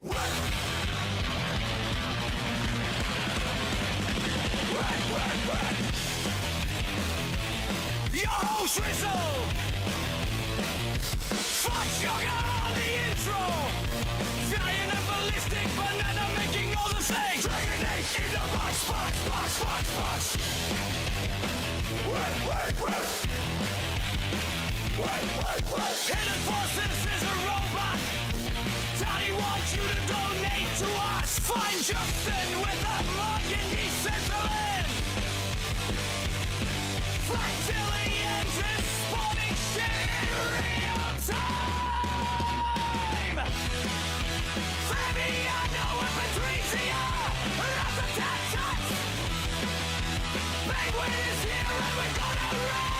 Your host Rizzo, Fox Sugar on the intro, giant and ballistic banana making all the things. Dragon Age in the box. Hidden Forces is a robot. Tony wants you to donate to us. Find Justin with a mug in Decentraland. Fractally engines spawning shit in real time. Fabiano and Patrizia, Rat-a-tat-tat. Penguin is here and we're gonna race.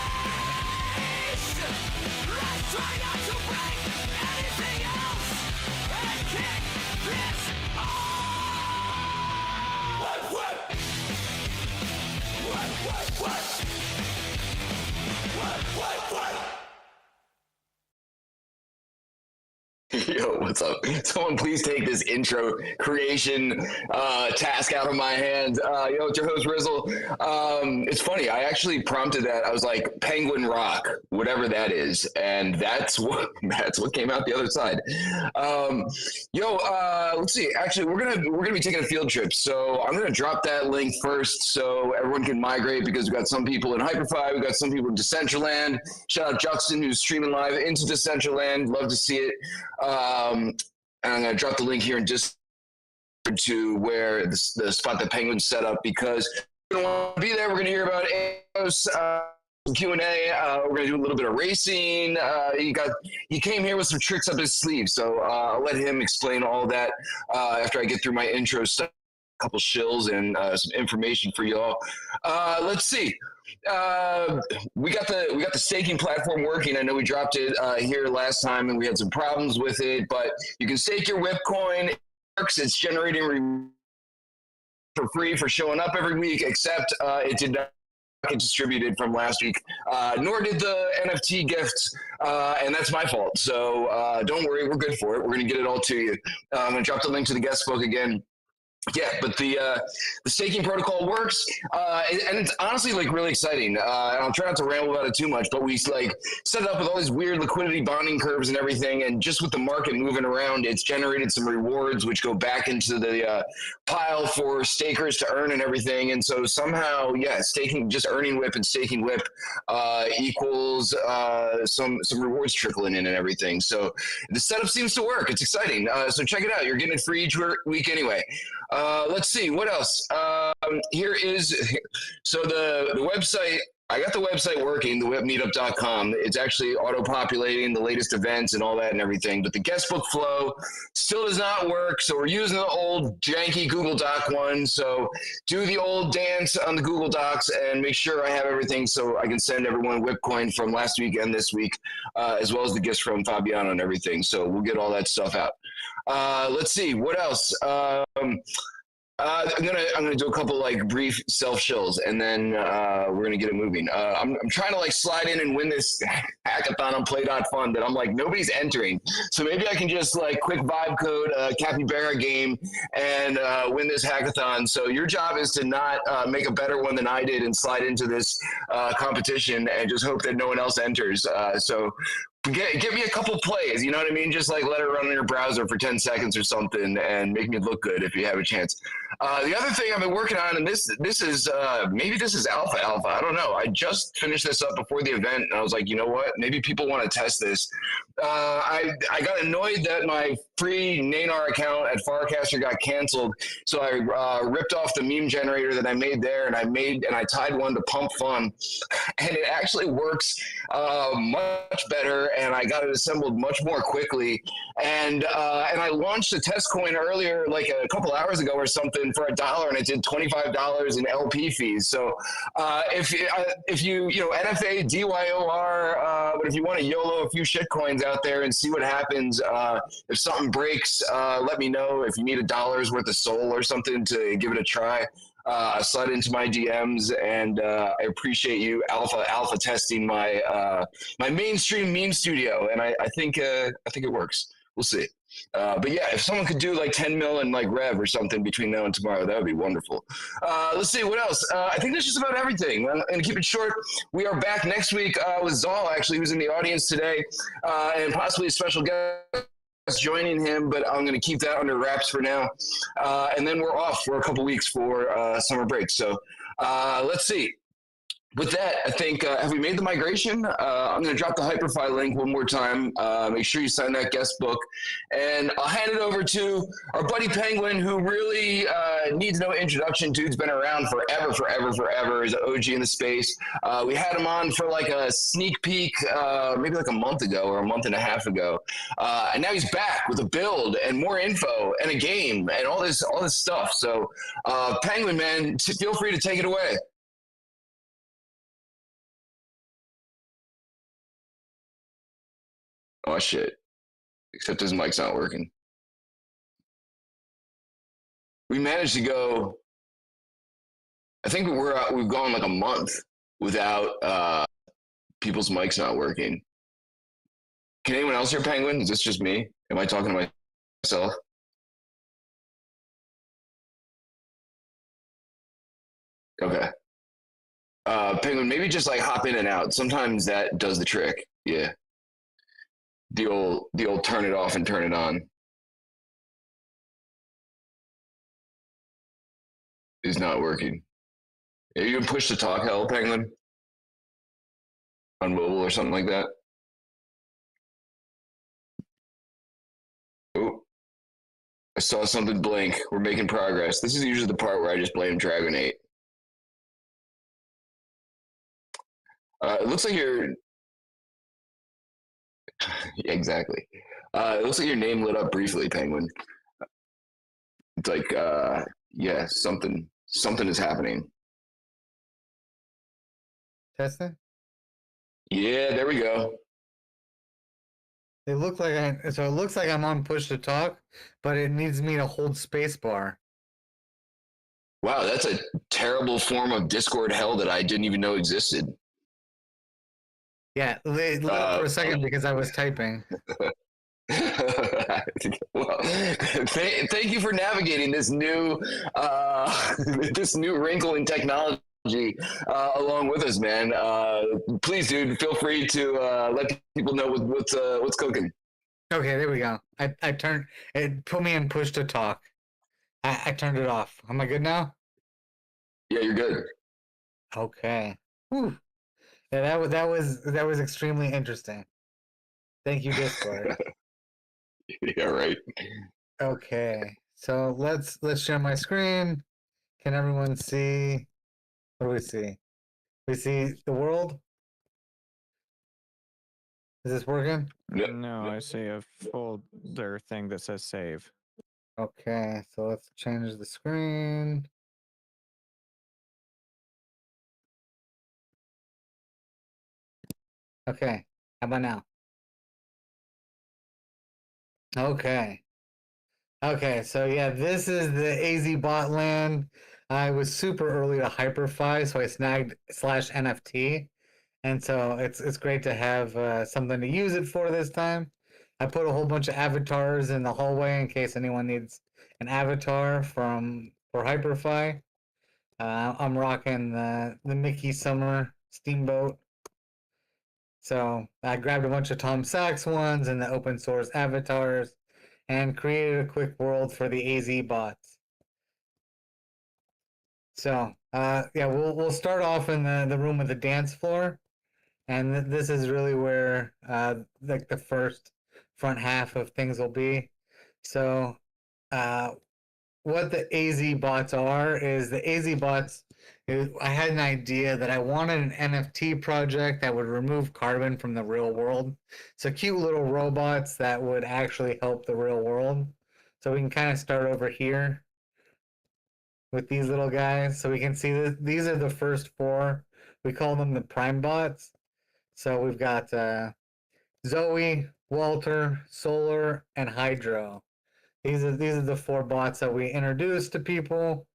Let's try not to break anything else and kick this off. What? Yo, what's up? Someone please take this intro creation task out of my hands. Yo, it's your host Rizzle. It's funny, I actually prompted that. I was like, Penguin Rock, whatever that is, and that's what came out the other side. Let's see. Actually, we're gonna be taking a field trip, so I'm gonna drop that link first so everyone can migrate, because we've got some people in Hyperfy, we've got some people in Decentraland. Shout out Justin, who's streaming live into Decentraland. Love to see it. And I'm going to drop the link here in just to where the spot that Penguin set up, because we're going to want to be there. We're going to hear about AZOS, Q&A. We're going to do a little bit of racing. He came here with some tricks up his sleeve, so I'll let him explain all that after I get through my intro stuff, a couple shills and some information for y'all. Let's see. We got the staking platform working. I know we dropped it here last time and we had some problems with it, but you can stake your WIP coin. It works. It's generating for free for showing up every week, except it did not get distributed from last week, nor did the NFT gift, and that's my fault. So don't worry, we're good for it. We're going to get it all to you. I'm going to drop the link to the guest book again. Yeah, but the staking protocol works, and it's honestly like really exciting. And I'll try not to ramble about it too much, but we like set it up with all these weird liquidity bonding curves and everything, and just with the market moving around, it's generated some rewards which go back into the pile for stakers to earn and everything. And so somehow, yeah, staking, just earning WIP and staking WIP equals some rewards trickling in and everything. So the setup seems to work. It's exciting. So check it out. You're getting it free each week anyway. Let's see what else. Here is the website. I got the website working, the WIPmeetup.com. It's actually auto-populating the latest events and all that and everything, but the guest book flow still does not work, so we're using the old janky Google Doc one. So do the old dance on the Google Docs and make sure I have everything so I can send everyone WIP coin from last week and this week, as well as the gifts from Fabiano and everything. So we'll get all that stuff out. Let's see, what else? I'm gonna do a couple like brief self shills, and then we're gonna get it moving. I'm trying to like slide in and win this hackathon on Play.Fun that I'm like nobody's entering, so maybe I can just like quick vibe code a capybara game and win this hackathon. So your job is to not make a better one than I did and slide into this competition and just hope that no one else enters. So give me a couple plays, you know what I mean? Just like let it run in your browser for 10 seconds or something and make me look good if you have a chance. The other thing I've been working on, and this is maybe this is alpha, I don't know. I just finished this up before the event, and I was like, you know what? Maybe people want to test this. I got annoyed that my free Nanar account at Farcaster got canceled, so I ripped off the meme generator that I made there, and I tied one to Pump Fun, and it actually works much better, and I got it assembled much more quickly. And I launched a test coin earlier, like a couple hours ago or something, for $1, and it did $25 in LP fees. So if you NFA DYOR, but if you want to YOLO a few shit coins out there and see what happens, if something breaks, let me know. If you need $1 worth of soul or something to give it a try, slide into my DMs, and I appreciate you alpha testing my mainstream meme studio, and I think it works. We'll see. But yeah, if someone could do like 10 mil and like Rev or something between now and tomorrow, that would be wonderful. Let's see what else. I think that's just about everything. I'm going to keep it short. We are back next week with Zal, actually, who's in the audience today, and possibly a special guest joining him, but I'm going to keep that under wraps for now. And then we're off for a couple weeks for summer break. So let's see. With that, I think, have we made the migration? I'm going to drop the Hyperfy link one more time. Make sure you sign that guest book. And I'll hand it over to our buddy Penguin, who really needs no introduction. Dude's been around forever. He's an OG in the space. We had him on for like a sneak peek, maybe like a month ago or a month and a half ago. And now he's back with a build and more info and a game and all this stuff. So Penguin, man, feel free to take it away. Oh shit! Except his mic's not working. We managed to go. I think we've gone like a month without people's mics not working. Can anyone else hear Penguin? Is this just me? Am I talking to myself? Okay. Penguin, maybe just like hop in and out. Sometimes that does the trick. Yeah. The old turn it off and turn it on is not working. You can push to talk hell, Penguin, on mobile or something like that. Oh, I saw something blink. We're making progress. This is usually the part where I just blame Dragonate. It looks like you're yeah, exactly. It looks like your name lit up briefly, Penguin. It's like, yeah, something is happening. Testing? Yeah, there we go. It looks like I'm on push to talk, but it needs me to hold spacebar. Wow, that's a terrible form of Discord hell that I didn't even know existed. Yeah, lit up for a second because I was typing. Well, thank you for navigating this new this new wrinkle in technology along with us, man. Please, dude, feel free to let people know what's cooking. Okay, there we go. I turned it, put me in push to talk. I turned it off. Am I good now? Yeah, you're good. Okay. Whew. Yeah, that was extremely interesting. Thank you, Discord. Yeah, right. Okay, so let's share my screen. Can everyone see? What do we see? We see the world. Is this working? No, I see a folder thing that says save. Okay, so let's change the screen. Okay, how about now? Okay. Okay, so yeah, this is the AZ bot land. I was super early to Hyperfy, so I snagged /NFT. And so it's great to have something to use it for this time. I put a whole bunch of avatars in the hallway in case anyone needs an avatar for Hyperfy. I'm rocking the Mickey Summer Steamboat. So I grabbed a bunch of Tom Sachs ones and the open source avatars and created a quick world for the AZ bots. So yeah, we'll start off in the room with the dance floor. And this is really where like the first front half of things will be. So what the AZ bots are is the AZ bots. I had an idea that I wanted an NFT project that would remove carbon from the real world. So cute little robots that would actually help the real world. So we can kind of start over here with these little guys. So we can see that these are the first four. We call them the prime bots. So we've got Zoe, Walter, Solar, and Hydro. These are the four bots that we introduced to people.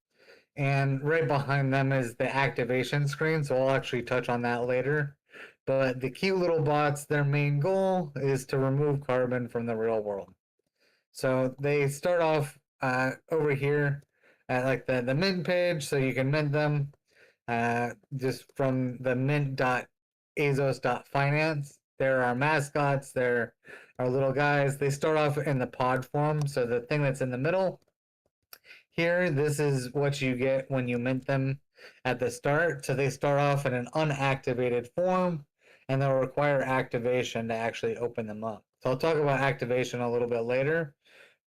And right behind them is the activation screen, so I'll actually touch on that later. But the cute little bots, their main goal is to remove carbon from the real world. So they start off over here at like the mint page, so you can mint them just from the mint.azos.finance. There are mascots, there are little guys. They start off in the pod form, so the thing that's in the middle here, this is what you get when you mint them at the start. So they start off in an unactivated form, and they'll require activation to actually open them up. So I'll talk about activation a little bit later,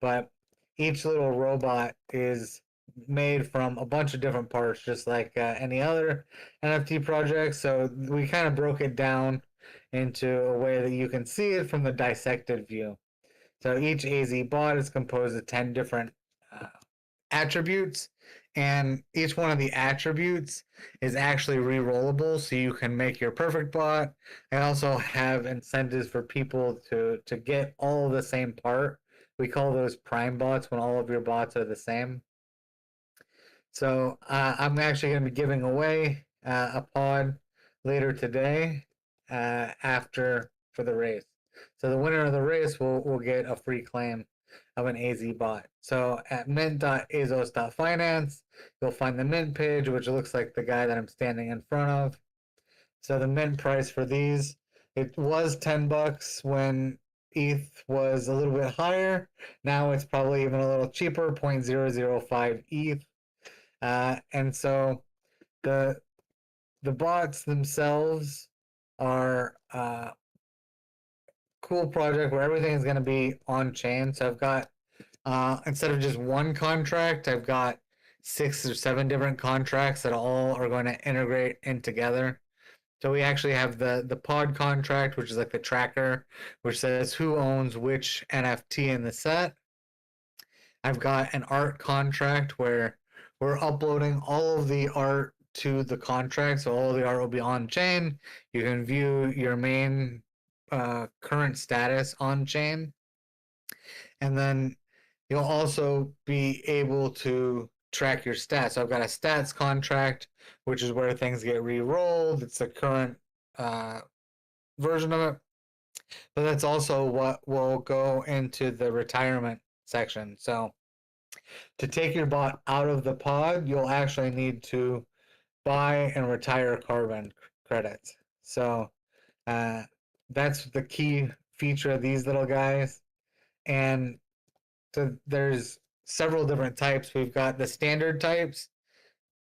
but each little robot is made from a bunch of different parts, just like any other NFT project. So we kind of broke it down into a way that you can see it from the dissected view. So each AZ bot is composed of 10 different attributes, and each one of the attributes is actually re-rollable, so you can make your perfect bot. I also have incentives for people to get all of the same part. We call those prime bots when all of your bots are the same. So I'm actually going to be giving away a pod later today after for the race. So the winner of the race will get a free claim of an AZ bot. So at mint.azos.finance, you'll find the mint page, which looks like the guy that I'm standing in front of. So the mint price for these, it was $10 when ETH was a little bit higher. Now it's probably even a little cheaper, 0.005 ETH. And so the bots themselves are cool project where everything is going to be on chain. So I've got instead of just one contract, I've got 6 or 7 different contracts that all are going to integrate in together. So we actually have the pod contract, which is like the tracker, which says who owns which NFT in the set. I've got an art contract where we're uploading all of the art to the contract, so all the art will be on chain. You can view your main current status on chain, and then you'll also be able to track your stats. So I've got a stats contract, which is where things get re-rolled. It's the current version of it, but that's also what will go into the retirement section. So to take your bot out of the pod, you'll actually need to buy and retire carbon credits. So that's the key feature of these little guys. And so there's several different types. We've got the standard types,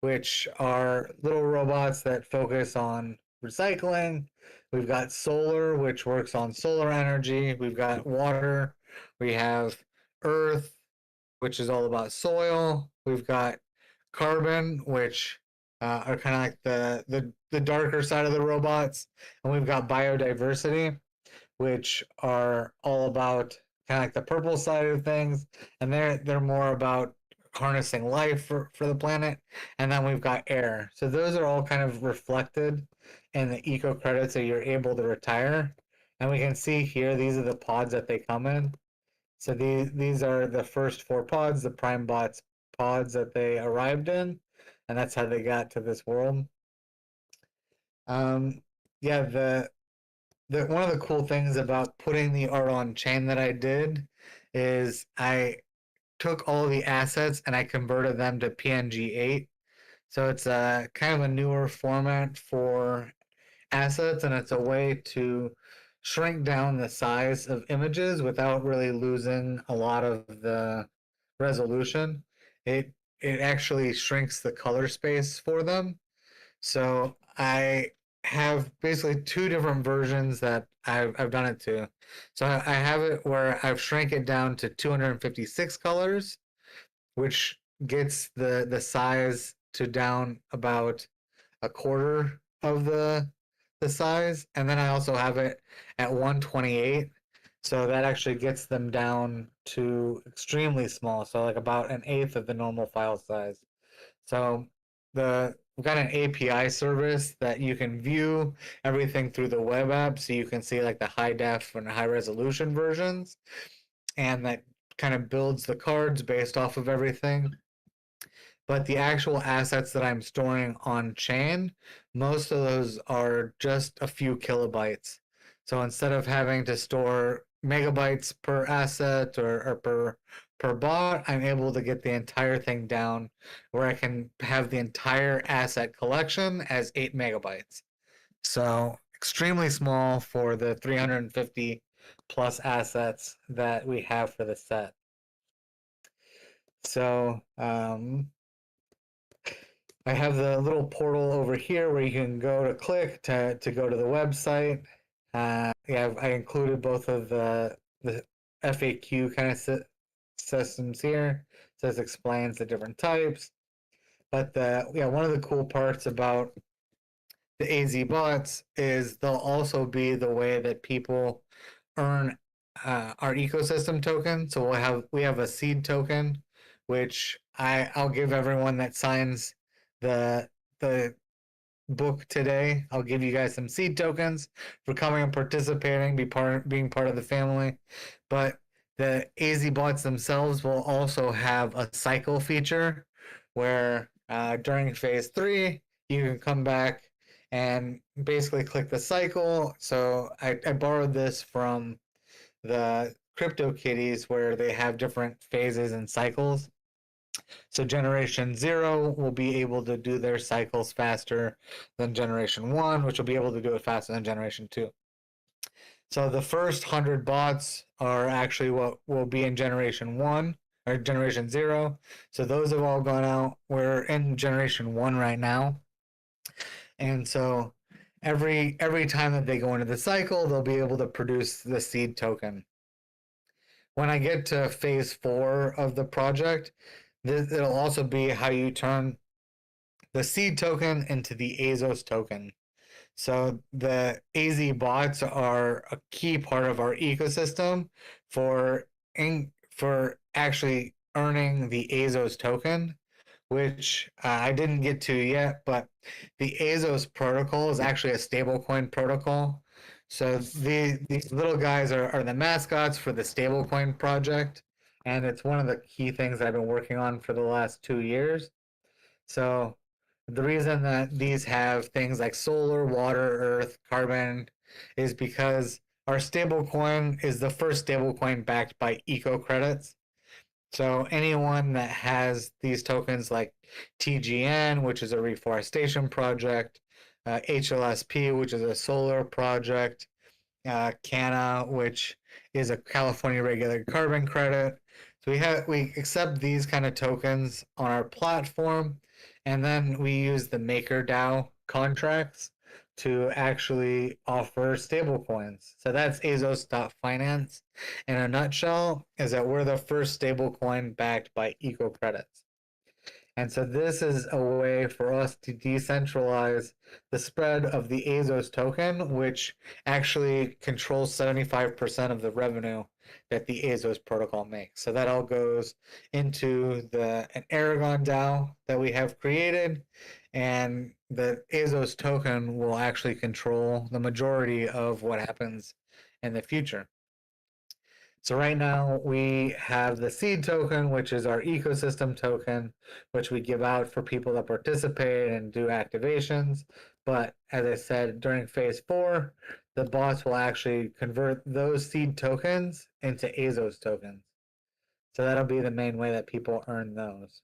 which are little robots that focus on recycling. We've got solar, which works on solar energy. We've got water. We have earth, which is all about soil. We've got carbon, which are kind of like the darker side of the robots. And we've got biodiversity, which are all about kind of like the purple side of things. And they're more about harnessing life for the planet. And then we've got air. So those are all kind of reflected in the eco credits that you're able to retire. And we can see here, these are the pods that they come in. So these are the first 4 pods, the prime bots pods that they arrived in, and that's how they got to this world. Yeah, the one of the cool things about putting the art on chain that I did is I took all the assets and I converted them to PNG8. So it's a kind of a newer format for assets, and it's a way to shrink down the size of images without really losing a lot of the resolution. It actually shrinks the color space for them. So I have basically 2 different versions that I've done it to. So I have it where I've shrank it down to 256 colors, which gets the size to down about a quarter of the size. And then I also have it at 128. So that actually gets them down to extremely small. So like about an eighth of the normal file size. So we've got an API service that you can view everything through the web app. So you can see like the high def and high resolution versions. And that kind of builds the cards based off of everything. But the actual assets that I'm storing on chain, most of those are just a few kilobytes. So instead of having to store megabytes per asset or per bot, I'm able to get the entire thing down where I can have the entire asset collection as 8 megabytes. So extremely small for the 350 plus assets that we have for the set. So I have the little portal over here where you can go to click to go to the website. Yeah, I included both of the FAQ kind of systems here. So this explains the different types. But one of the cool parts about the AZ bots is they'll also be the way that people earn our ecosystem token. So we have a seed token, which I'll give everyone that signs the book today. I'll give you guys some seed tokens for coming and participating, being part of the family. But the AZ bots themselves will also have a cycle feature where during phase 3 you can come back and basically click the cycle. So I borrowed this from the CryptoKitties where they have different phases and cycles. So generation 0 will be able to do their cycles faster than generation 1, which will be able to do it faster than generation 2. So the first 100 bots are actually what will be in generation 1 or generation 0. So those have all gone out. We're in generation 1 right now. And so every time that they go into the cycle, they'll be able to produce the seed token. When I get to phase 4 of the project, it'll also be how you turn the seed token into the AZOS token. So the AZ bots are a key part of our ecosystem for actually earning the AZOS token, which I didn't get to yet, but the AZOS protocol is actually a stablecoin protocol. So these little guys are the mascots for the stablecoin project, and it's one of the key things I've been working on for the last 2 years. So the reason that these have things like solar, water, earth, carbon is because our stablecoin is the first stablecoin backed by eco credits. So anyone that has these tokens like TGN, which is a reforestation project, HLSP, which is a solar project, CANA, which is a California regulated carbon credit. So we accept these kind of tokens on our platform, and then we use the MakerDAO contracts to actually offer stablecoins. So that's AZOS.finance in a nutshell, is that we're the first stablecoin backed by eco credits. And so this is a way for us to decentralize the spread of the AZOS token, which actually controls 75% of the revenue that the AZOS protocol makes. So that all goes into an Aragon DAO that we have created, and the AZOS token will actually control the majority of what happens in the future. So right now we have the seed token, which is our ecosystem token, which we give out for people that participate and do activations. But as I said, during phase 4, the bots will actually convert those seed tokens into AZOS tokens. So that'll be the main way that people earn those.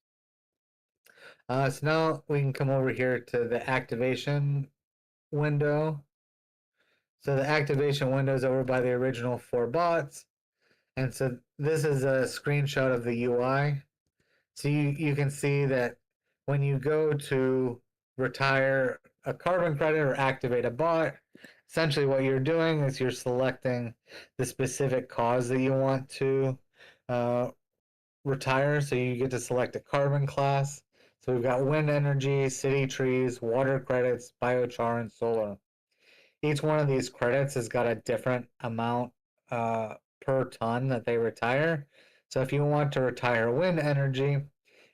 So now we can come over here to the activation window. So the activation window is over by the original 4 bots. And so this is a screenshot of the UI. So you can see that when you go to retire a carbon credit or activate a bot, essentially what you're doing is you're selecting the specific cause that you want to retire. So you get to select a carbon class. So we've got wind energy, city trees, water credits, biochar, and solar. Each one of these credits has got a different amount per ton that they retire. So if you want to retire wind energy,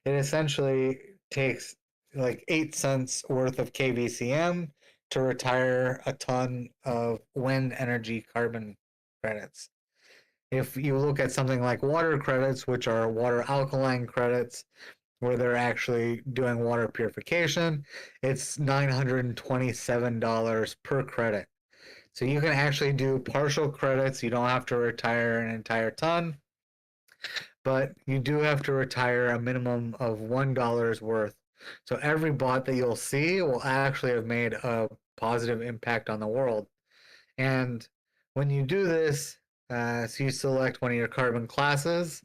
it essentially takes like 8 cents worth of KVCM to retire a ton of wind energy carbon credits. If you look at something like water credits, which are water alkaline credits, where they're actually doing water purification, it's $927 per credit. So you can actually do partial credits. You don't have to retire an entire ton, but you do have to retire a minimum of $1 worth. So every bot that you'll see will actually have made a positive impact on the world. And when you do this, so you select one of your carbon classes,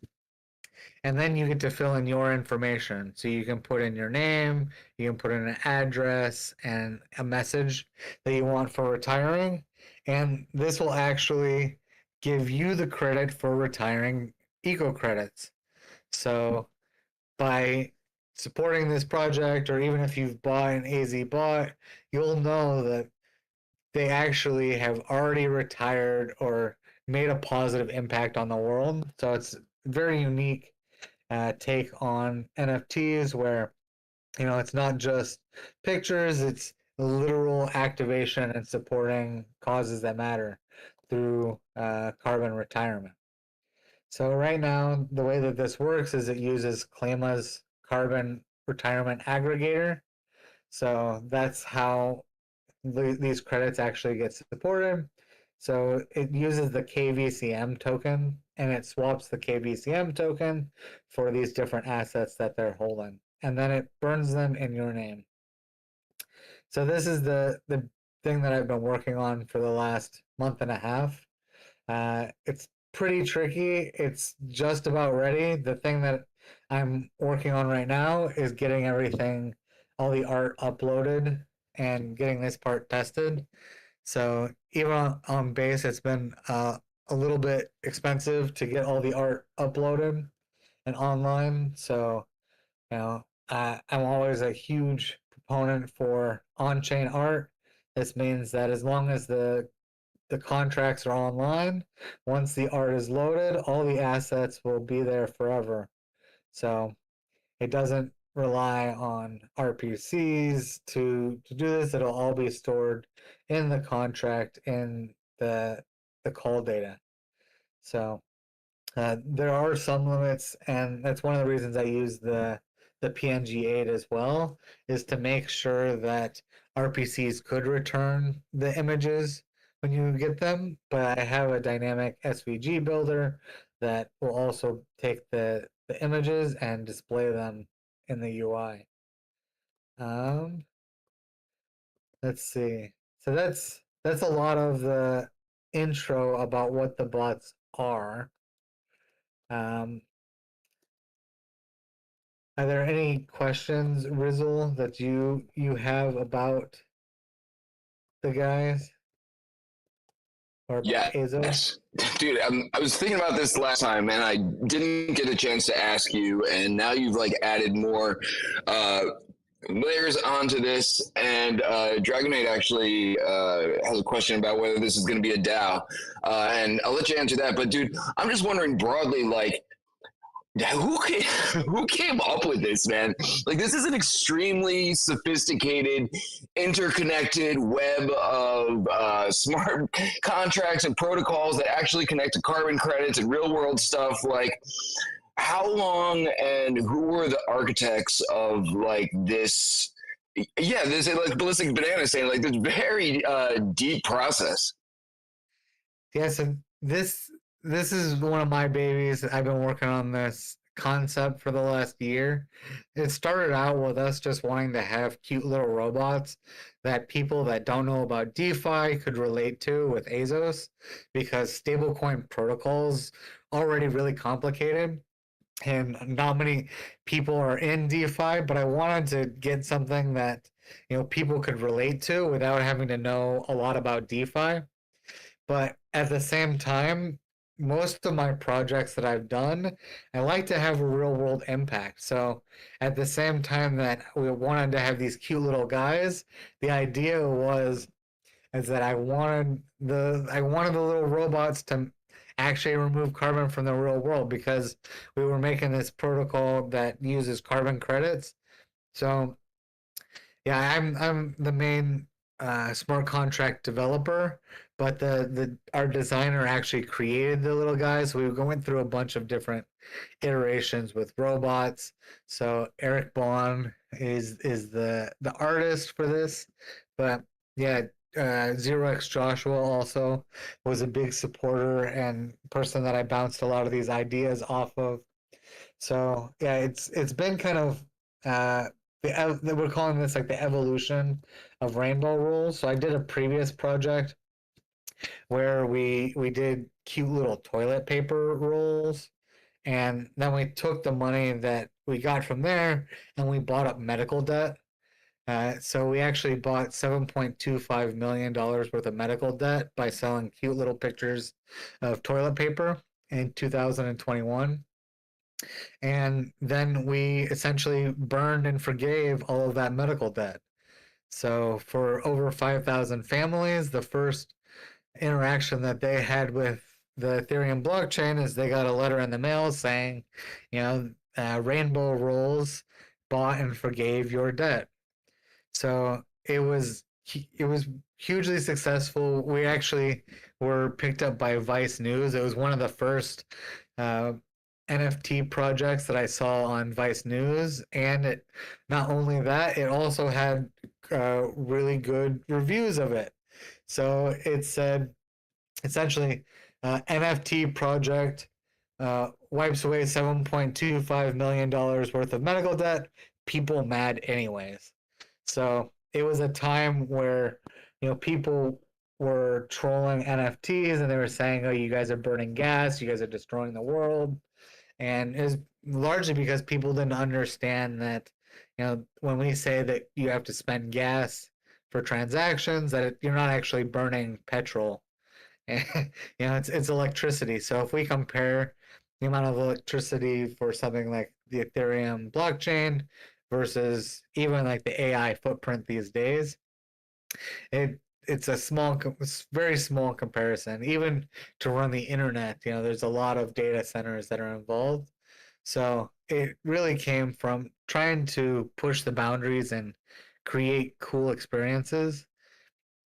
and then you get to fill in your information. So you can put in your name, you can put in an address and a message that you want for retiring. And this will actually give you the credit for retiring eco credits. So by supporting this project, or even if you've bought an AZ bot, you'll know that they actually have already retired or made a positive impact on the world. So it's very unique take on NFTs where, it's not just pictures, it's literal activation and supporting causes that matter through carbon retirement. So right now, the way that this works is it uses Clama's carbon retirement aggregator. So that's how these credits actually get supported. So it uses the KVCM token, and it swaps the KVCM token for these different assets that they're holding, and then it burns them in your name. So this is the thing that I've been working on for the last month and a half. It's pretty tricky. It's just about ready. The thing that I'm working on right now is getting everything, all the art uploaded and getting this part tested. So even on base, it's been a little bit expensive to get all the art uploaded and online. So, I'm always a huge proponent for on-chain art. This means that as long as the contracts are online, once the art is loaded, all the assets will be there forever. So it doesn't rely on RPCs to do this. It'll all be stored in the contract in the call data. So there are some limits, and that's one of the reasons I use the PNG8 as well, is to make sure that RPCs could return the images when you get them, but I have a dynamic SVG builder that will also take the images and display them in the UI. Let's see. So that's a lot of the intro about what the bots are. Are there any questions, Rizzle, that you have about the guys or about AZOS? Yes. Dude, I was thinking about this last time and I didn't get a chance to ask you, and now you've like added more layers onto this. And Dragonade actually has a question about whether this is going to be a DAO, and I'll let you answer that. But dude, I'm just wondering broadly, like, who came up with this, man? Like, this is an extremely sophisticated, interconnected web of smart contracts and protocols that actually connect to carbon credits and real world stuff. Like, how long and who were the architects of like this? Yeah, this is like Ballistic Banana saying, like, this very deep process. Yes, and this is one of my babies. I've been working on this concept for the last year. It started out with us just wanting to have cute little robots that people that don't know about DeFi could relate to with AZOS, because stablecoin protocols already really complicated and not many people are in DeFi, but I wanted to get something that people could relate to without having to know a lot about DeFi. But at the same time, most of my projects that I've done, I like to have a real world impact. So at the same time that we wanted to have these cute little guys, the idea was is that I wanted the little robots to actually remove carbon from the real world, because we were making this protocol that uses carbon credits. So yeah, I'm the main smart contract developer, but our designer actually created the little guys. We were going through a bunch of different iterations with robots. So Eric Bond is the artist for this, but yeah, 0x Joshua also was a big supporter and person that I bounced a lot of these ideas off of. So yeah, it's been kind of we're calling this like the evolution of rainbow rules. So I did a previous project where we did cute little toilet paper rolls, and then we took the money that we got from there and we bought up medical debt. So we actually bought $7.25 million worth of medical debt by selling cute little pictures of toilet paper in 2021. And then we essentially burned and forgave all of that medical debt. So for over 5,000 families, the first interaction that they had with the Ethereum blockchain is they got a letter in the mail saying, Rainbow Rolls bought and forgave your debt. So it was hugely successful. We actually were picked up by Vice News. It was one of the first NFT projects that I saw on Vice News, and not only that, it also had really good reviews of it. So it said essentially NFT project wipes away $7.25 million worth of medical debt. People mad anyways. So it was a time where people were trolling NFTs and they were saying, "Oh, you guys are burning gas. You guys are destroying the world." And it was largely because people didn't understand that, when we say that you have to spend gas for transactions, that you're not actually burning petrol. And, it's electricity. So if we compare the amount of electricity for something like the Ethereum blockchain versus even like the AI footprint these days, it's very small comparison. Even to run the internet, there's a lot of data centers that are involved. So it really came from trying to push the boundaries and create cool experiences.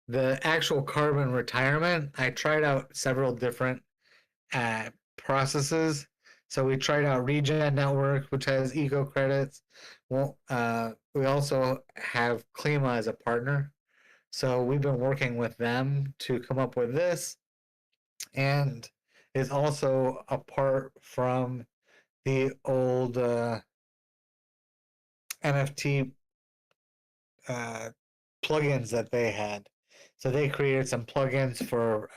The actual carbon retirement, I tried out several different processes. So we tried out Regen Network, which has eco credits. Well, we also have Klima as a partner. So we've been working with them to come up with this, and it's also apart from the old NFT plugins that they had. So they created some plugins for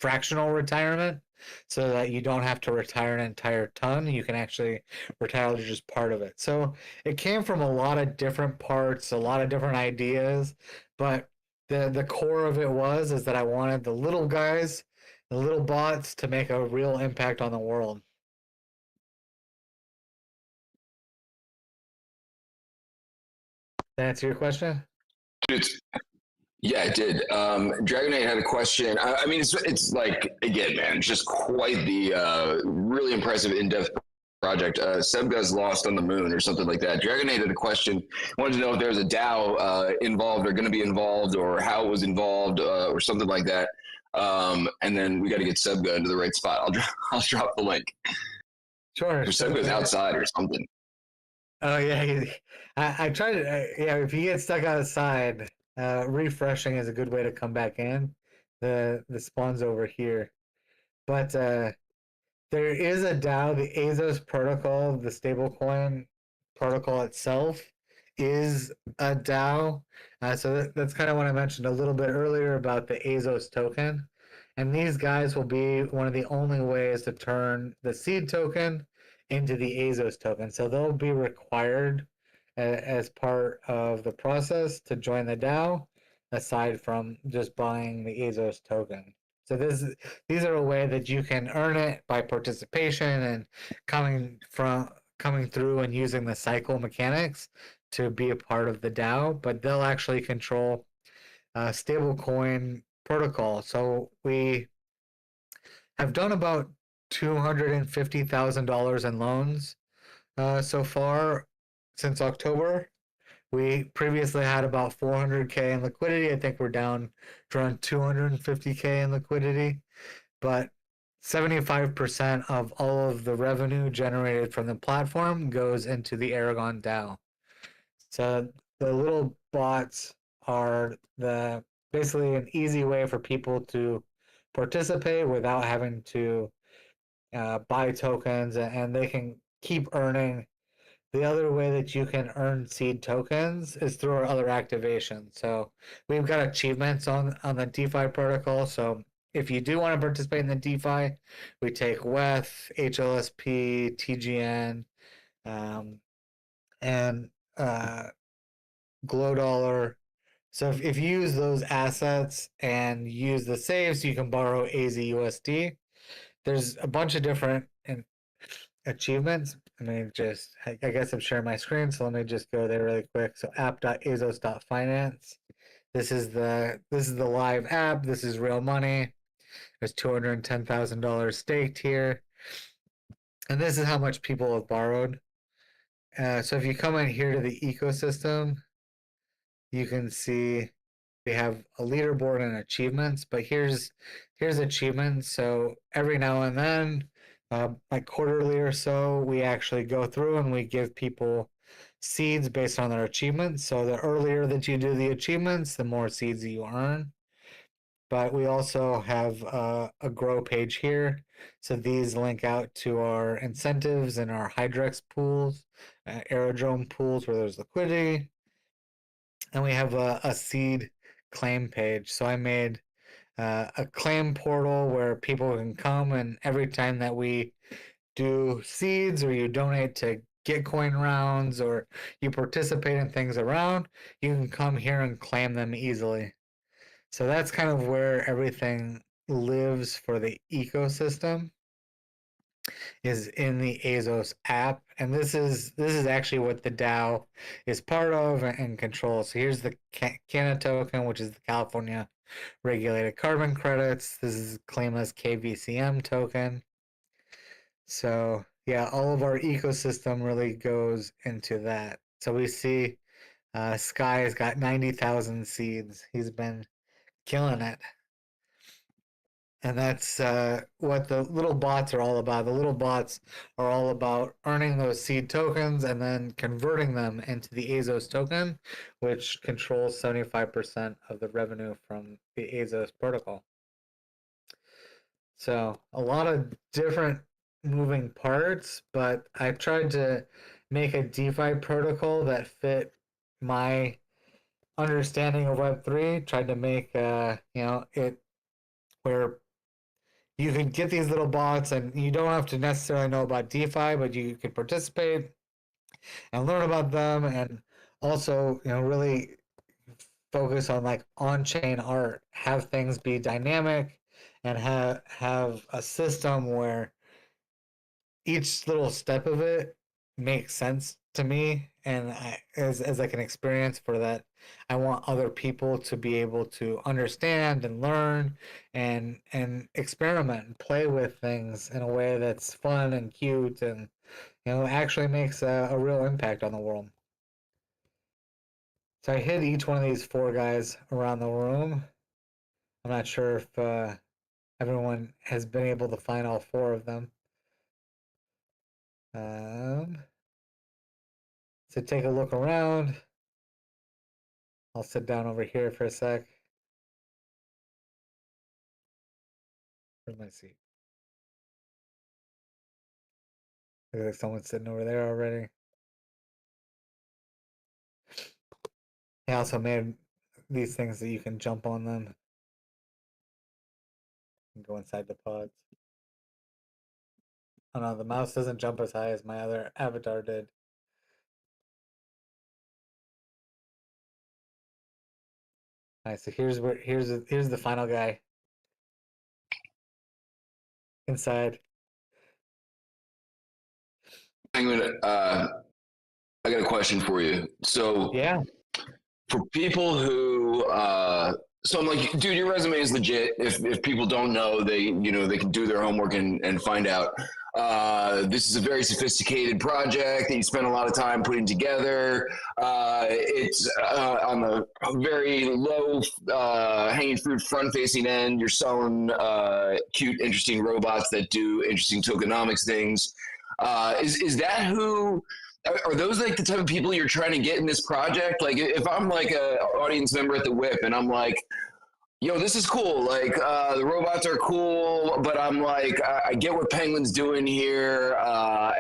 fractional retirement, so that you don't have to retire an entire ton. You can actually retire just part of it. So it came from a lot of different parts, a lot of different ideas, but the core of it is that I wanted the little guys, the little bots, to make a real impact on the world. That answer your question? It's Yeah, it did. Dragonite had a question. I mean, it's like, again, man, just quite the really impressive, in-depth project. Sebga's Lost on the Moon or something like that. Dragonite had a question. Wanted to know if there's a DAO involved or going to be involved, or how it was involved, or something like that. And then we got to get Sebga into the right spot. I'll drop the link. Sure. Or Sebga's outside or something. Oh yeah, I tried to. Yeah, if you get stuck outside, refreshing is a good way to come back in. The spawn's over here, but there is a DAO, the AZOS protocol, the stablecoin protocol itself is a DAO. So that's kind of what I mentioned a little bit earlier about the AZOS token. And these guys will be one of the only ways to turn the seed token into the AZOS token. So they'll be required as part of the process to join the DAO, aside from just buying the AZOS token. So these are a way that you can earn it by participation and coming through and using the cycle mechanics to be a part of the DAO, but they'll actually control stablecoin protocol. So we have done about $250,000 in loans so far since October. We previously had about 400K in liquidity. I think we're down to around 250K in liquidity, but 75% of all of the revenue generated from the platform goes into the Aragon DAO. So the little bots are basically an easy way for people to participate without having to buy tokens, and they can keep earning. The other way that you can earn seed tokens is through our other activations. So we've got achievements on the DeFi protocol. So if you do want to participate in the DeFi, we take WETH, HLSP, TGN, and Glow Dollar. So if you use those assets and use the saves, you can borrow AZUSD. There's a bunch of different achievements. I guess I'm sharing my screen, so let me just go there really quick. So app.azos.finance. This is the live app. This is real money. There's $210,000 staked here. And this is how much people have borrowed. So if you come in here to the ecosystem, you can see we have a leaderboard and achievements, but here's achievements. So every now and then, like quarterly or so, we actually go through and we give people seeds based on their achievements. So the earlier that you do the achievements, the more seeds you earn. But we also have a grow page here. So these link out to our incentives and our Hydrex pools, aerodrome pools where there's liquidity. And we have a seed claim page. So I made a claim portal where people can come, and every time that we do seeds or you donate to Gitcoin rounds or you participate in things around, you can come here and claim them easily. So that's kind of where everything lives for the ecosystem, is in the AZOS app. And this is actually what the DAO is part of and controls. So here's the CANA token, which is the California Regulated Carbon Credits. This is claimless KVCM token. So yeah, all of our ecosystem really goes into that. So we see Sky has got 90,000 seeds. He's been killing it. And that's what the little bots are all about. The little bots are all about earning those seed tokens and then converting them into the AZOS token, which controls 75% of the revenue from the AZOS protocol. So a lot of different moving parts, but I tried to make a DeFi protocol that fit my understanding of Web3. Tried to make it where you can get these little bots, and you don't have to necessarily know about DeFi, but you can participate and learn about them, and also really focus on like on-chain art, have things be dynamic, and have a system where each little step of it makes sense to me, and as like an experience for that, I want other people to be able to understand and learn and experiment and play with things in a way that's fun and cute and actually makes a real impact on the world. So I hit each one of these 4 guys around the room. I'm not sure if everyone has been able to find all 4 of them. So take a look around. I'll sit down over here for a sec. Where's my seat? Looks like someone's sitting over there already. I also made these things that you can jump on them and go inside the pods. Oh no, the mouse doesn't jump as high as my other avatar did. Alright, so here's the final guy inside. I got a question for you. So Yeah. for people who so I'm like, dude, your resume is legit. If people don't know, they can do their homework and find out. This is a very sophisticated project that you spent a lot of time putting together. It's on the very low hanging fruit front facing end. You're selling cute, interesting robots that do interesting tokenomics things. Is that who are those like the type of people you're trying to get in this project? Like, if I'm like a audience member at the WIP and I'm like, yo, this is cool. Like, the robots are cool, but I'm like, I get what Penguin's doing here,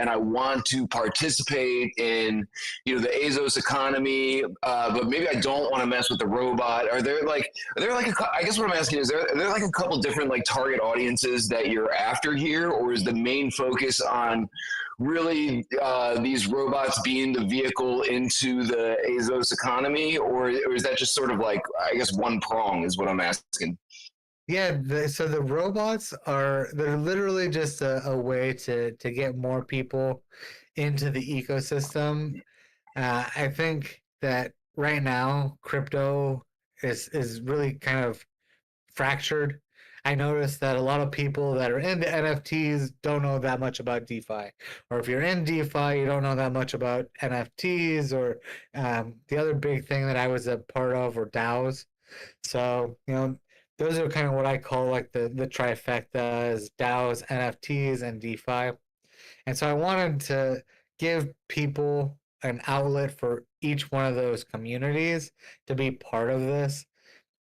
and I want to participate in, the AZOS economy, but maybe I don't want to mess with the robot. Are there like, I guess what I'm asking is, are there like a couple different like target audiences that you're after here, or is the main focus on really these robots being the vehicle into the AZOS economy, or is that just sort of like, I guess, one prong is what I'm asking? Yeah, so the robots they're literally just a way to get more people into the ecosystem. I think that right now crypto is really kind of fractured. I noticed that a lot of people that are into NFTs don't know that much about DeFi, or if you're in DeFi, you don't know that much about NFTs, or the other big thing that I was a part of, or DAOs. So those are kind of what I call like the trifecta is DAOs, NFTs, and DeFi. And so I wanted to give people an outlet for each one of those communities to be part of this.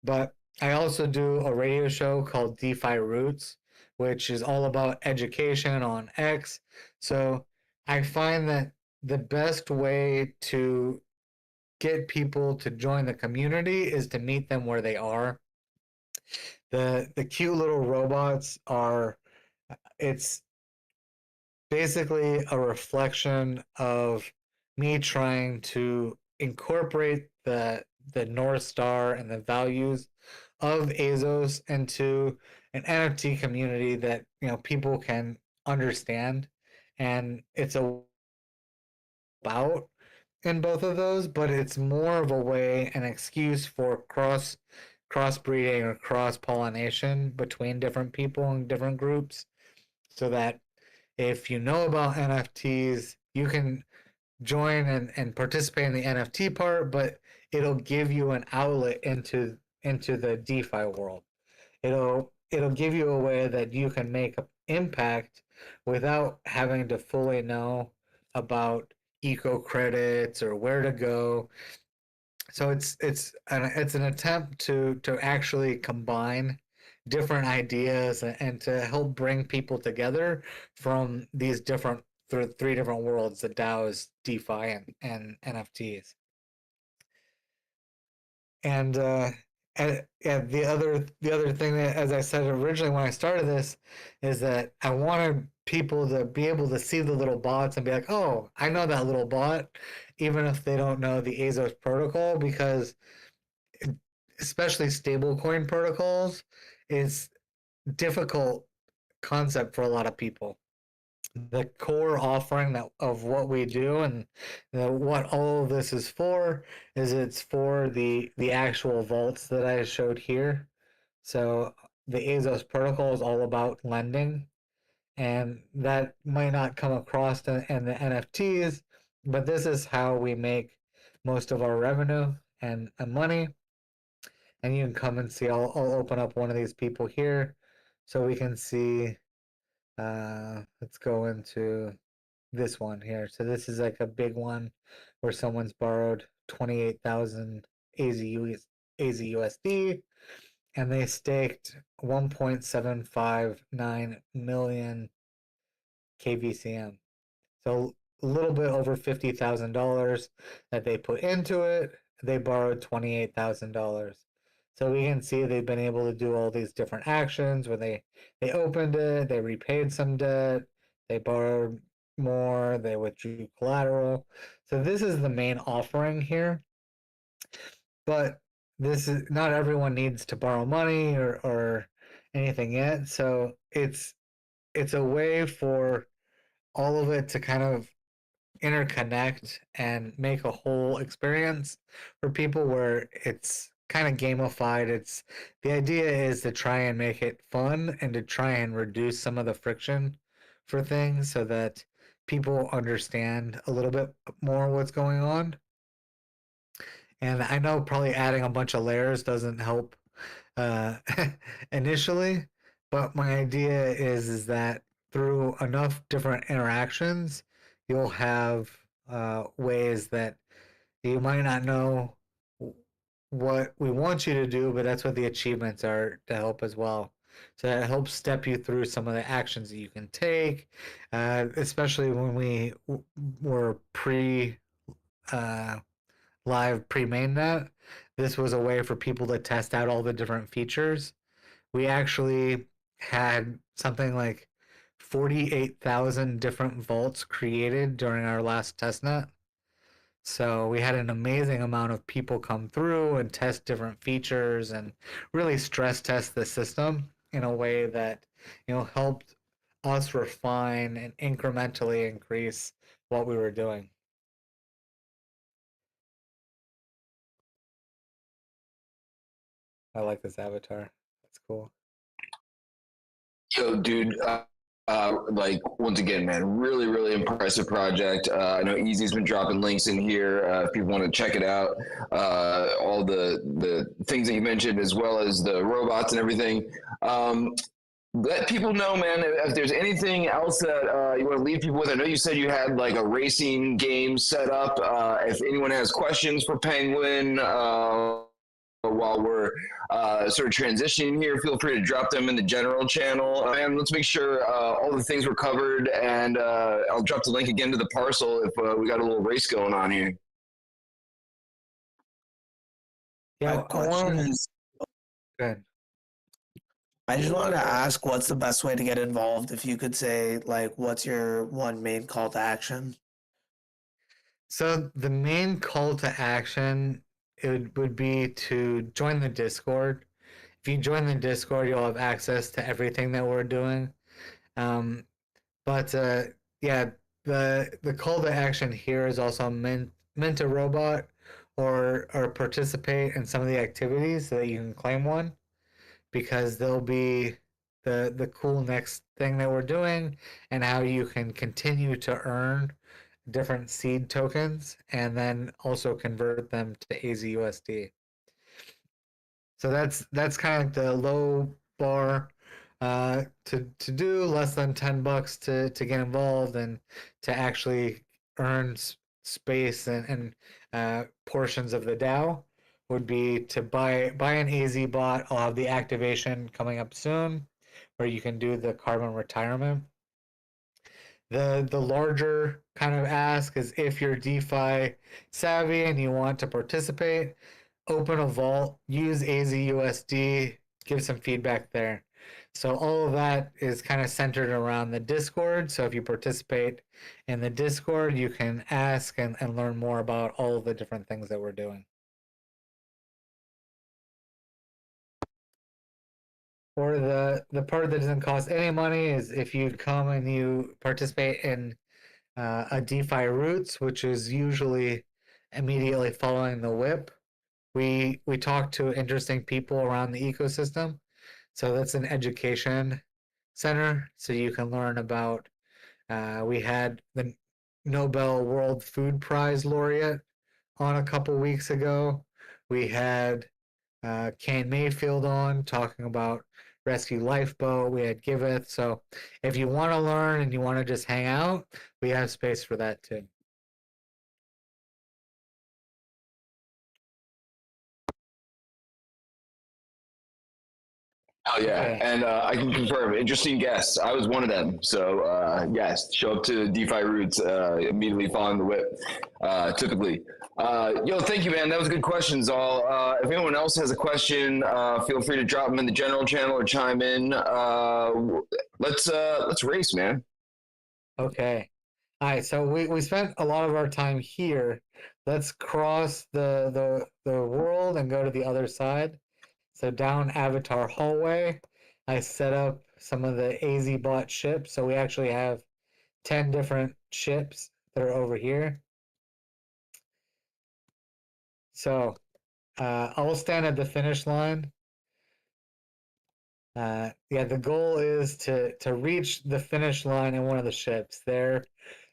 But I also do a radio show called DeFi Roots, which is all about education on X. So I find that the best way to get people to join the community is to meet them where they are. The cute little robots are it's basically a reflection of me trying to incorporate the North Star and the values of AZOS into an NFT community that people can understand, and it's about in both of those, but it's more of a way, an excuse for crossbreeding or cross pollination between different people and different groups, so that if you know about NFTs, you can join and participate in the NFT part, but it'll give you an outlet into the DeFi world. It'll give you a way that you can make an impact without having to fully know about eco credits or where to go. So it's an attempt to actually combine different ideas and to help bring people together from these different three different worlds: the DAOs, DeFi, and NFTs. And yeah, the other thing that, as I said originally when I started this, is that I wanted people to be able to see the little bots and be like, oh, I know that little bot, even if they don't know the AZOS protocol, because especially stablecoin protocols is difficult concept for a lot of people. The core offering of what we do and what all of this is for is it's for the actual vaults that I showed here. So the AZOS protocol is all about lending, and that might not come across in the NFTs, but this is how we make most of our revenue and money. And you can come and see. I'll open up one of these people here so we can see. Let's go into this one here. So this is like a big one where someone's borrowed 28,000 AZUSD, and they staked 1.759 million KVCM. So a little bit over $50,000 that they put into it. They borrowed $28,000. So we can see they've been able to do all these different actions where they opened it, they repaid some debt, they borrowed more, they withdrew collateral. So this is the main offering here. But this is not everyone needs to borrow money or anything yet. So it's a way for all of it to kind of interconnect and make a whole experience for people where it's kind of gamified. It's the idea is to try and make it fun and to try and reduce some of the friction for things so that people understand a little bit more what's going on. And I know probably adding a bunch of layers doesn't help uh, initially, but my idea is that through enough different interactions, you'll have ways that you might not know what we want you to do, but that's what the achievements are to help as well. So that helps step you through some of the actions that you can take, especially when we were uh, live pre mainnet. This was a way for people to test out all the different features. We actually had something like 48,000 different vaults created during our last testnet. So we had an amazing amount of people come through and test different features and really stress test the system in a way that, helped us refine and incrementally increase what we were doing. I like this avatar. That's cool. Yo, dude, like once again, man, really, really impressive project. I know Easy's been dropping links in here if people want to check it out. All the things that you mentioned, as well as the robots and everything. Let people know, man, if there's anything else that you want to leave people with. I know you said you had like a racing game set up. If anyone has questions for Penguin, while we're sort of transitioning here, feel free to drop them in the general channel. And let's make sure all the things were covered. And I'll drop the link again to the parcel if we got a little race going on here. Yeah, My question is, good. I just wanted to ask, what's the best way to get involved? If you could say, like, what's your one main call to action? So the main call to action would be to join the Discord. If you join the Discord, you'll have access to everything that we're doing. Um, but yeah, the call to action here is also mint a robot or participate in some of the activities so that you can claim one, because they'll be the cool next thing that we're doing, and how you can continue to earn different seed tokens and then also convert them to AZUSD. So that's kind of like the low bar to do, less than $10 to get involved and to actually earn space and portions of the DAO would be to buy an AZ bot. I'll have the activation coming up soon, where you can do the carbon retirement. The larger kind of ask is, if you're DeFi savvy and you want to participate, open a vault, use AZUSD, give some feedback there. So all of that is kind of centered around the Discord. So if you participate in the Discord, you can ask and learn more about all of the different things that we're doing. Or the part that doesn't cost any money is if you come and you participate in a DeFi Roots, which is usually immediately following the WIP. We talk to interesting people around the ecosystem. So that's an education center. So you can learn about, we had the Nobel World Food Prize laureate on a couple weeks ago. We had Kane Mayfield on talking about Rescue Lifeboat. We had Giveth. So if you want to learn and you want to just hang out, we have space for that too. Oh yeah, Okay. and I can confirm, interesting guests. I was one of them. So yes, show up to DeFi Roots immediately following the WIP. Typically, yo, thank you, man. That was good questions. All. If anyone else has a question, feel free to drop them in the general channel or chime in. Let's race, man. Okay. All right. So we spent a lot of our time here. Let's cross the world and go to the other side. So down Avatar Hallway, I set up some of the AZ bot ships. So we actually have 10 different ships that are over here. So I will stand at the finish line. Yeah, the goal is to reach the finish line in one of the ships. They're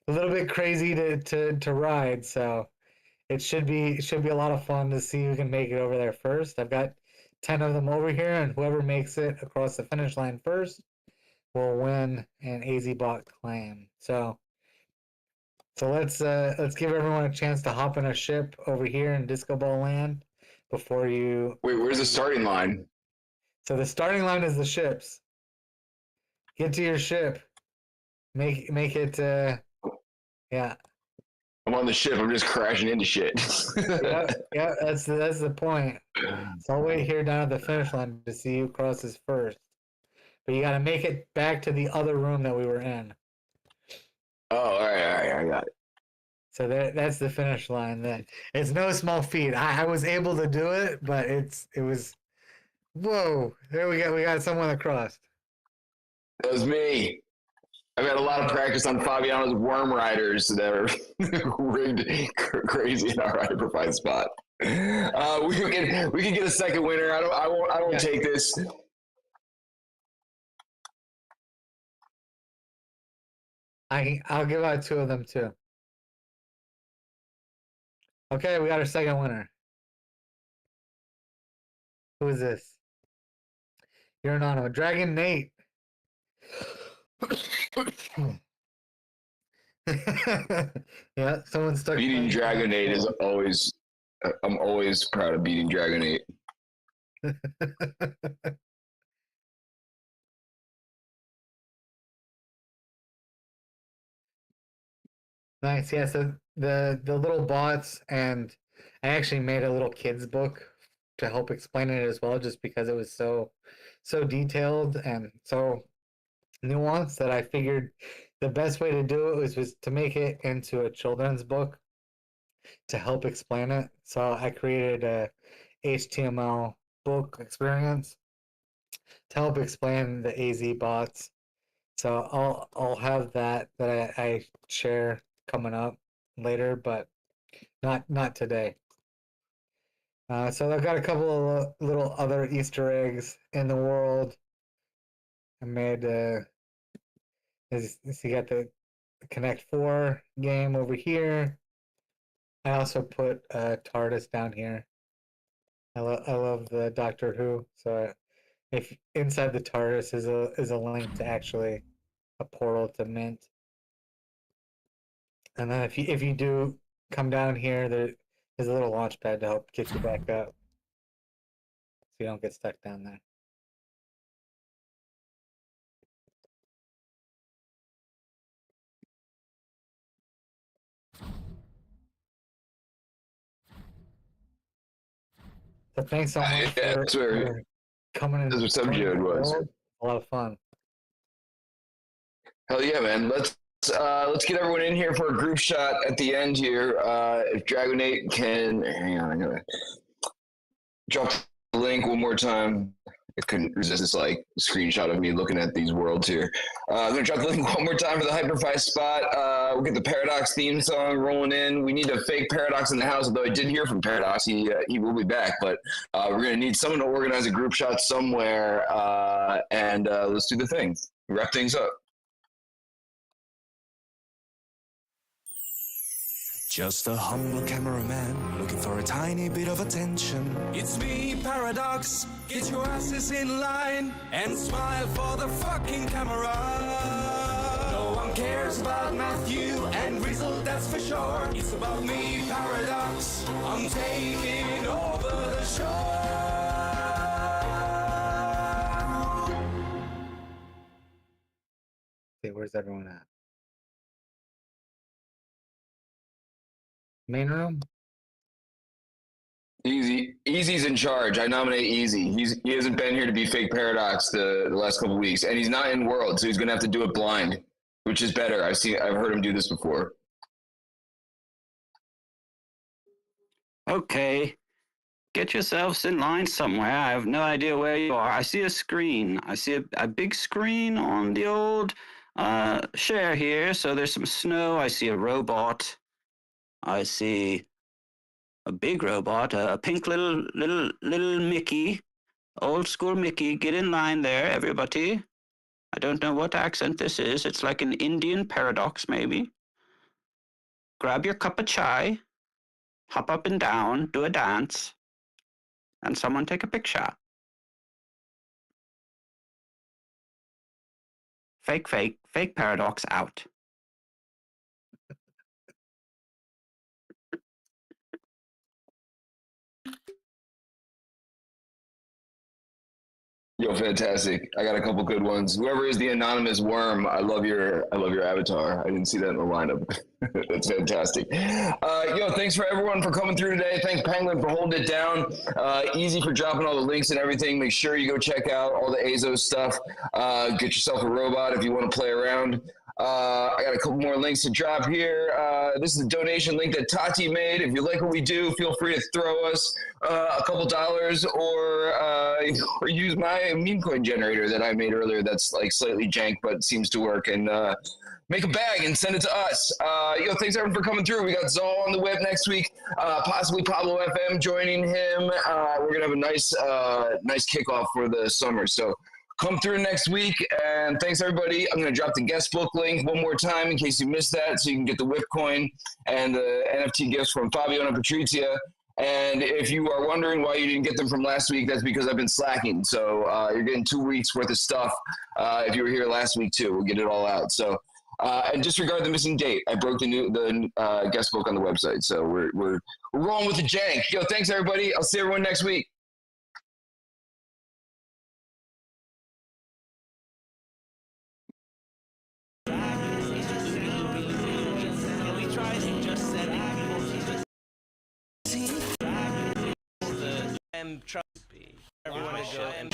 a little bit crazy to ride, so it should be a lot of fun to see who can make it over there first. I've got 10 of them over here, and whoever makes it across the finish line first will win an AZ bot claim. So So let's give everyone a chance to hop in a ship over here in Disco Ball Land before you. Wait, where's the starting line? So the starting line is the ships. Get to your ship. Make it. Yeah. I'm on the ship. I'm just crashing into shit. Yeah. Yeah. That's the point. So I'll wait here down at the finish line to see who crosses first. But you got to make it back to the other room that we were in. Oh, all right, I got it. So that's the finish line. Then it's no small feat. I was able to do it, but it was. Whoa! There we got someone that crossed. That was me. I've had a lot of practice on Fabiano's worm riders that are rigged crazy in our hyperfied spot. We can get a second winner. I won't Yeah. take this. I'll give out two of them too. Okay, we got our second winner. Who is this? You're anonymous. Dragon Nate. Yeah, someone stuck. Beating Dragonade is always. I'm always proud of beating Dragonade. Nice. Yeah, so the little bots, and I actually made a little kids book to help explain it as well, just because it was so detailed and so nuanced that I figured the best way to do it was to make it into a children's book to help explain it. So I created a HTML book experience to help explain the AZ bots. So I'll have that I share coming up later, but not today. So I've got a couple of little other Easter eggs in the world. I made is you got the Connect 4 game over here. I also put TARDIS down here. I love the Doctor Who. So if inside the TARDIS is a link to actually a portal to Mint. And then if you do come down here, there's a little launch pad to help get you back up, so you don't get stuck down there. So thanks so much Yeah, for coming and that's what joining Subgeode the was. world. A lot of fun. Hell yeah, man. Let's get everyone in here for a group shot at the end here. If Dragonate can hang on, I'm gonna drop the link one more time. I couldn't resist this like screenshot of me looking at these worlds here. I'm gonna drop the link one more time for the Hyperfi spot. We'll get the Paradox theme song rolling in. We need a fake Paradox in the house, although I did hear from Paradox. He will be back, but we're gonna need someone to organize a group shot somewhere, and let's do the thing. Wrap things up. Just a humble cameraman looking for a tiny bit of attention. It's me, Paradox. Get your asses in line and smile for the fucking camera. No one cares about Matthew and Rizzle, that's for sure. It's about me, Paradox. I'm taking over the show. Okay, where's everyone at? Main room? Easy's in charge. I nominate Easy. He hasn't been here to be fake Paradox the last couple of weeks, and he's not in World, so he's gonna have to do it blind, which is better. I've heard him do this before. Okay, get yourselves in line somewhere. I have no idea where you are. I see a screen. I see a big screen on the old share here. So there's some snow. I see a robot. I see a big robot, a pink little Mickey, old school Mickey. Get in line there, everybody. I don't know what accent this is. It's like an Indian paradox, maybe. Grab your cup of chai, hop up and down, do a dance, and someone take a picture. Fake paradox out. Yo, fantastic. I got a couple good ones. Whoever is the anonymous worm, I love your avatar. I didn't see that in the lineup. That's fantastic. Yo, thanks for everyone for coming through today. Thanks Penguin for holding it down. Easy for dropping all the links and everything. Make sure you go check out all the AZOS stuff. Get yourself a robot if you want to play around. I got a couple more links to drop here. This is a donation link that Tati made. If you like what we do, feel free to throw us a couple dollars or use my meme coin generator that I made earlier that's like slightly jank but seems to work, and make a bag and send it to us. Yo, thanks everyone for coming through. We got Zal on the web next week, possibly Pablo FM joining him. We're gonna have a nice kickoff for the summer. So come through next week, and thanks everybody. I'm going to drop the guest book link one more time in case you missed that, so you can get the WIP coin and the NFT gifts from Fabio and Patrizia. And if you are wondering why you didn't get them from last week, that's because I've been slacking. So you're getting 2 weeks worth of stuff. If you were here last week too, we'll get it all out. So and disregard the missing date. I broke the guest book on the website. So we're rolling with the jank. Yo, thanks everybody. I'll see everyone next week. Trust me. Everyone is going.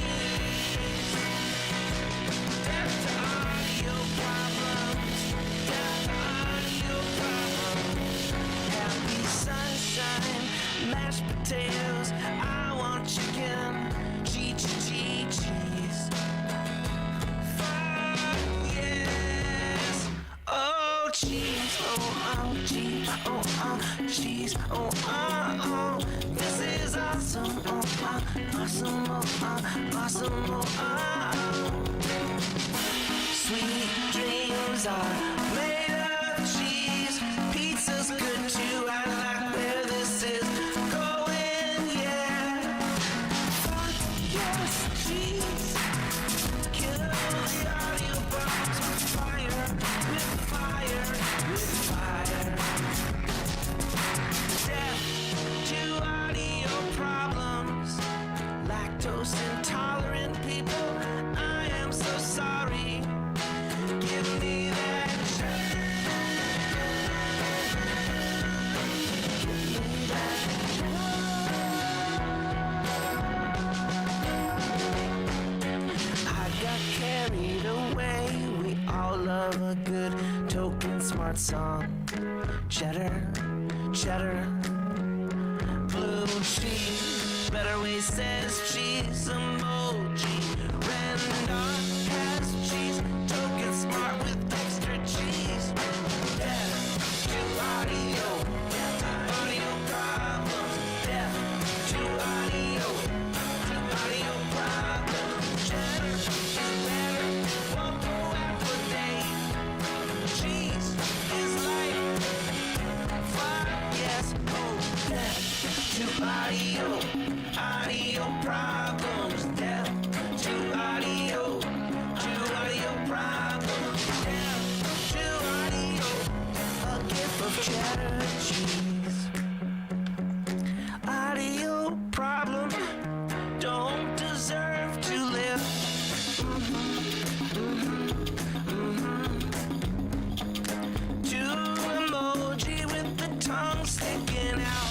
Happy sunshine, mashed potatoes. I want chicken, cheese. Fuck yes. Oh cheese, cheese, cheese, this is awesome, awesome, awesome, Sweet dreams are made of cheese. Pizza's good too. I like where this is going, yeah. Fuck yes, cheese. Kill the audio bombs with fire, with fire, with fire. Death to audio problems. Lactose intolerant people, I am so sorry. Give me that cheddar. Give me that cheddar. I got carried away. We all love a good token smart song. Cheddar, cheddar, blue cheese. Better way says cheese emoji. Random has cheese. Token smart with extra cheese. Death to audio. Audio problems. Death to audio. Audio problems. Cheddar is better. Won't go out for days. Cheese is life. Fuck yes. Oh, death to audio. Audio problems, death to audio problems, death to audio, a gift of cheddar cheese. Audio problem don't deserve to live. To emoji with the tongue sticking out.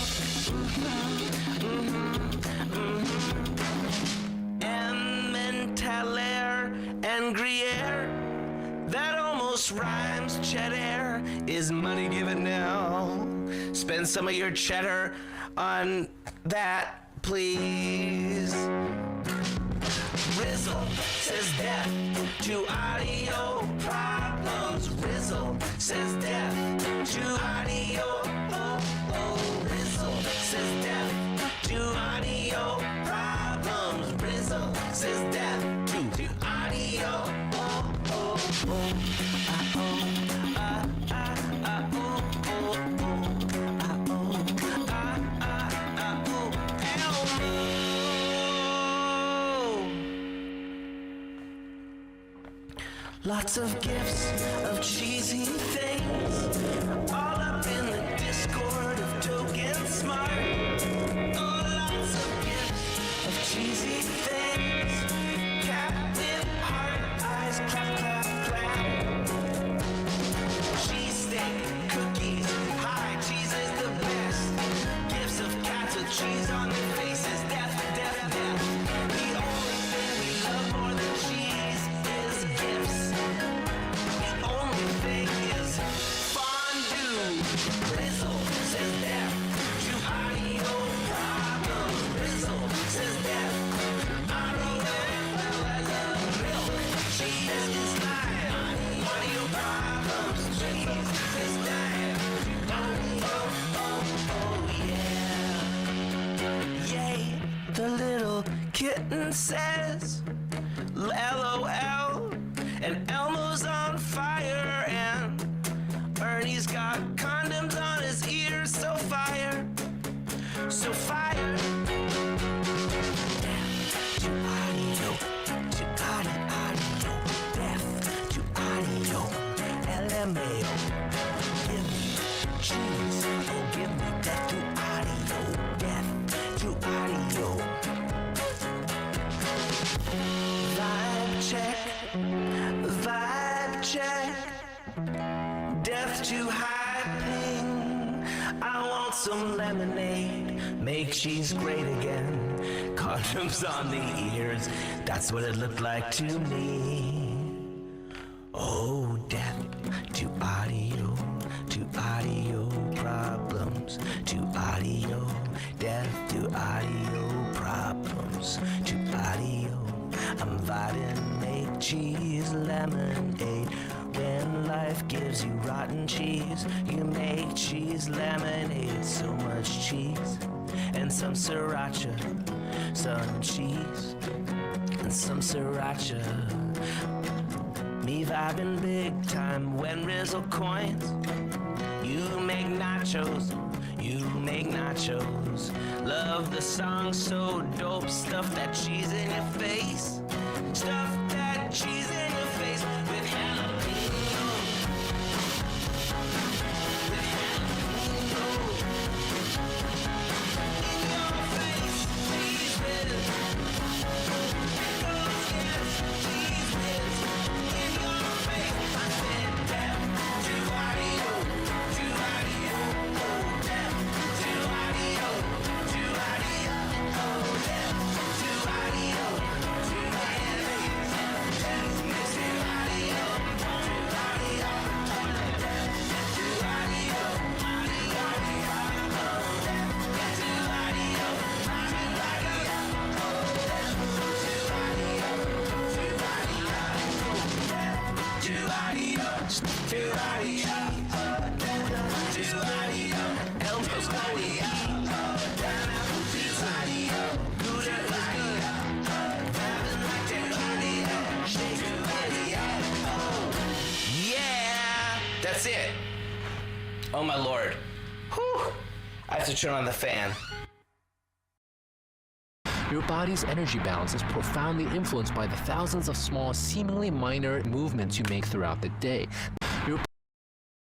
And Gruyere, that almost rhymes. Cheddar is money given now. Spend some of your cheddar on that, please. Rizzle says death to audio problems. Rizzle says death to audio. Rizzle says death to audio problems. Rizzle says death to audio. Lots of gifts of cheesy things, all up in the Discord of Token Smart. Oh, lots of gifts of cheesy things. The little kitten says, LOL. And Elmo's on fire, and Ernie's got condoms on his ears. So fire, so fire. To audio, to audio, death to audio, LMAO. Give me cheese, oh give me death to audio, death to audio. Vibe check, vibe check. Death to high ping. I want some lemonade. Make cheese great again. Condoms on the ears. That's what it looked like to me. Oh, death to audio problems. To audio, death to audio problems. To audio, I'm vibing, make cheese lemonade. When life gives you rotten cheese, you make cheese lemonade. So much cheese and some sriracha, some cheese and some sriracha. Me vibing big time when Rizzle coins. You make nachos, you make nachos. Love the song so dope, stuff that cheese in your face. Stuff that cheese in your face with jalapeno. With jalapeno. In your face, cheese whiz. Oh yes, cheese whiz. In your face, I said death to audio, to audio, oh death to audio, to audio, oh death to audio, to audio. Yeah, that's it. Oh my lord. Whew. I have to turn on the fan. Your body's energy balance is profoundly influenced by the thousands of small, seemingly minor movements you make throughout the day.